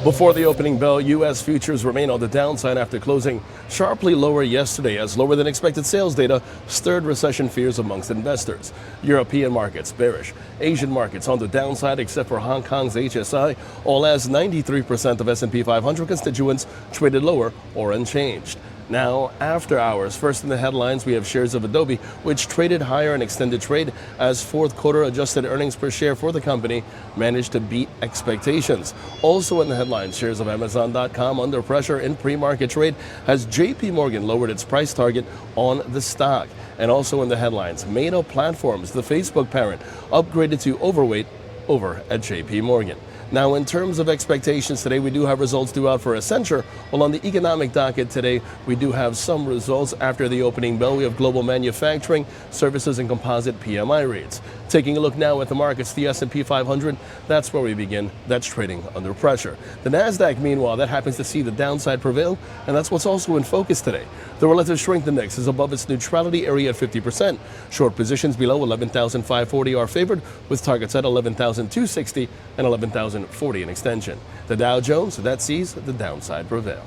Before the opening bell, U.S. futures remain on the downside after closing sharply lower yesterday as lower than expected sales data stirred recession fears amongst investors. European markets bearish. Asian markets on the downside except for Hong Kong's HSI, all as 93% of S&P 500 constituents traded lower or unchanged. Now, after hours, first in the headlines, we have shares of Adobe, which traded higher in extended trade as fourth quarter adjusted earnings per share for the company managed to beat expectations. Also in the headlines, shares of Amazon.com under pressure in pre-market trade as JP Morgan lowered its price target on the stock. And also in the headlines, Meta Platforms, the Facebook parent, upgraded to overweight over at JP Morgan. Now, in terms of expectations today, we do have results due out for Accenture. Well, on the economic docket today, we do have some results after the opening bell. We have global manufacturing, services, and composite PMI reads. Taking a look now at the markets, the S&P 500, that's where we begin. That's trading under pressure. The Nasdaq, meanwhile, that happens to see the downside prevail, and that's what's also in focus today. The relative strength index is above its neutrality area at 50%. Short positions below 11,540 are favored, with targets at 11,260 and 11,040 in extension. The Dow Jones, that sees the downside prevail.